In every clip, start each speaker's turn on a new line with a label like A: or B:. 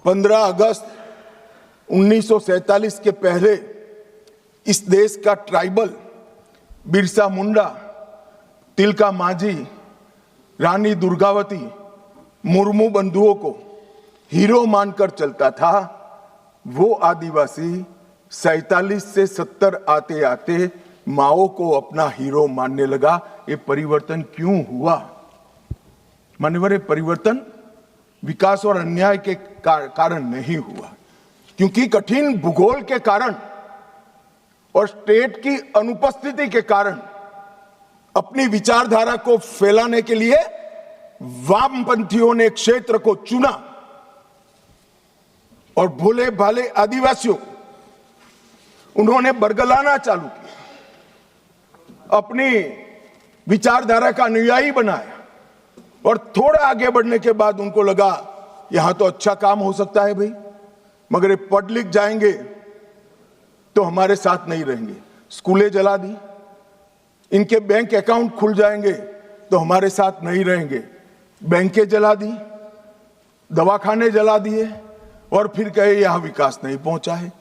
A: 15 अगस्त 1947 के पहले इस देश का ट्राइबल बिरसा मुंडा, तिलका मांझी, रानी दुर्गावती मुर्मू बंधुओं को हीरो मानकर चलता था, वो आदिवासी 47 से 70 आते आते माओ को अपना हीरो मानने लगा। ये परिवर्तन क्यों हुआ? मान्यवर, ये परिवर्तन विकास और अन्याय के कारण नहीं हुआ, क्योंकि कठिन भूगोल के कारण और स्टेट की अनुपस्थिति के कारण अपनी विचारधारा को फैलाने के लिए वामपंथियों ने क्षेत्र को चुना और भोले भाले आदिवासियों को उन्होंने बरगलाना चालू किया, अपनी विचारधारा का अनुयायी बनाया और थोड़ा आगे बढ़ने के बाद उनको लगा यहां तो अच्छा काम हो सकता है भाई, मगर ये पढ़ लिख जाएंगे तो हमारे साथ नहीं रहेंगे। स्कूलें जला दी, इनके बैंक अकाउंट खुल जाएंगे तो हमारे साथ नहीं रहेंगे। बैंकें जला दी, दवाखाने जला दिए और फिर कहे यहां विकास नहीं पहुंचा है।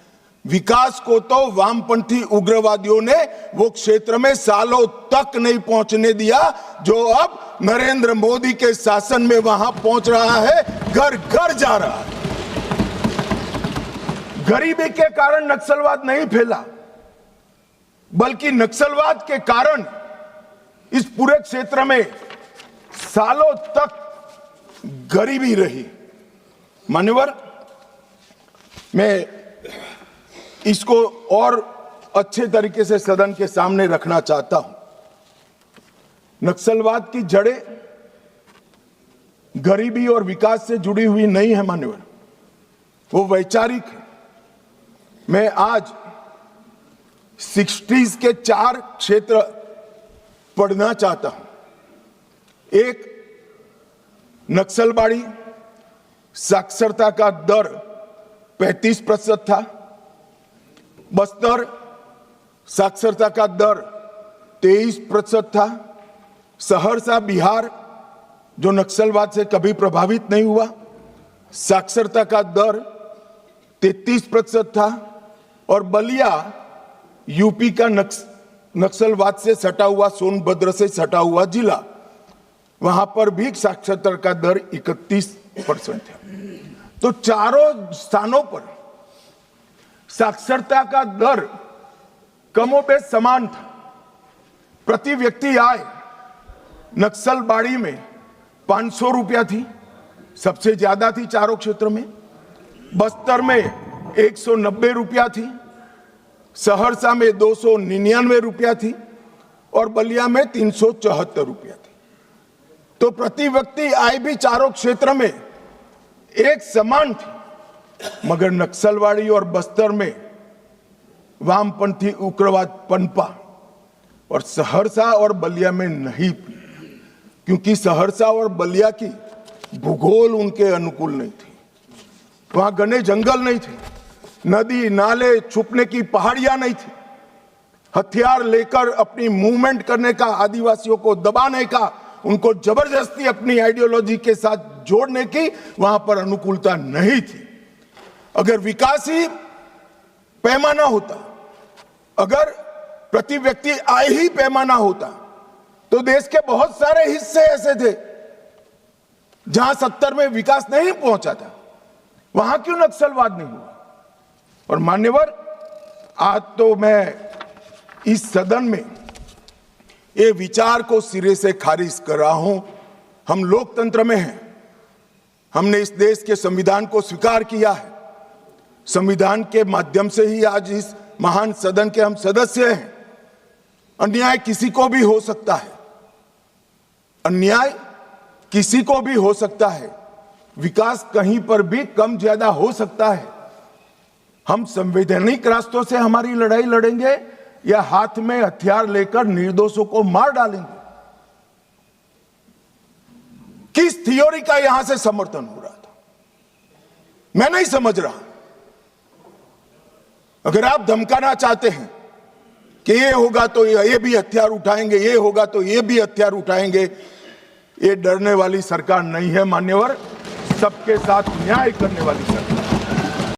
A: विकास को तो वामपंथी उग्रवादियों ने वो क्षेत्र में सालों तक नहीं पहुंचने दिया, जो अब नरेंद्र मोदी के शासन में वहां पहुंच रहा है, घर घर जा रहा है। गरीबी के कारण नक्सलवाद नहीं फैला, बल्कि नक्सलवाद के कारण इस पूरे क्षेत्र में सालों तक गरीबी रही। मान्यवर, मैं इसको और अच्छे तरीके से सदन के सामने रखना चाहता हूं। नक्सलवाद की जड़ें गरीबी और विकास से जुड़ी हुई नहीं है मान्यवर, वो वैचारिक है। मैं आज 60s के 4 क्षेत्र पढ़ना चाहता हूं। एक, नक्सलबाड़ी साक्षरता का दर 35% था। बस्तर साक्षरता का दर 23% था। सहरसा बिहार, जो नक्सलवाद से कभी प्रभावित नहीं हुआ, साक्षरता का दर 33% था। और बलिया यूपी का नक्सलवाद से सटा हुआ, सोनभद्र से सटा हुआ जिला, वहां पर भी साक्षरता का दर 31% है। तो चारों स्थानों पर साक्षरता का दर कमोबेश समान था। प्रति व्यक्ति आय नक्सलबाड़ी में 500 रुपया थी, सबसे ज्यादा थी चारों क्षेत्र में। बस्तर में 190 रुपया थी, सहरसा में 299 रुपया थी और बलिया में 374 रुपया थी। तो प्रति व्यक्ति आय भी चारों क्षेत्र में एक समान थी, मगर नक्सलवाड़ी और बस्तर में वामपंथी उग्रवाद पनपा और सहरसा और बलिया में नहीं, क्योंकि सहरसा और बलिया की भूगोल उनके अनुकूल नहीं थी। वहां घने जंगल नहीं थे, नदी नाले, छुपने की पहाड़ियां नहीं थी। हथियार लेकर अपनी मूवमेंट करने का, आदिवासियों को दबाने का, उनको जबरदस्ती अपनी आइडियोलॉजी के साथ जोड़ने की वहां पर अनुकूलता नहीं थी। अगर विकासी पैमाना होता, अगर प्रति व्यक्ति आय ही पैमाना होता, तो देश के बहुत सारे हिस्से ऐसे थे जहां 70 में विकास नहीं पहुंचा था। वहां क्यों नक्सलवाद नहीं हुआ? और मान्यवर, आज तो मैं इस सदन में ये विचार को सिरे से खारिज कर रहा हूं। हम लोकतंत्र में हैं, हमने इस देश के संविधान को स्वीकार किया है। संविधान के माध्यम से ही आज इस महान सदन के हम सदस्य हैं। अन्याय किसी को भी हो सकता है, अन्याय किसी को भी हो सकता है, विकास कहीं पर भी कम ज्यादा हो सकता है। हम संवैधानिक रास्तों से हमारी लड़ाई लड़ेंगे या हाथ में हथियार लेकर निर्दोषों को मार डालेंगे? किस थ्योरी का यहां से समर्थन हो रहा था, मैं नहीं समझ रहा। अगर आप धमकाना चाहते हैं कि ये होगा तो ये भी हथियार उठाएंगे, ये होगा तो ये भी हथियार उठाएंगे, ये डरने वाली सरकार नहीं है मान्यवर। सबके साथ न्याय करने वाली सरकार।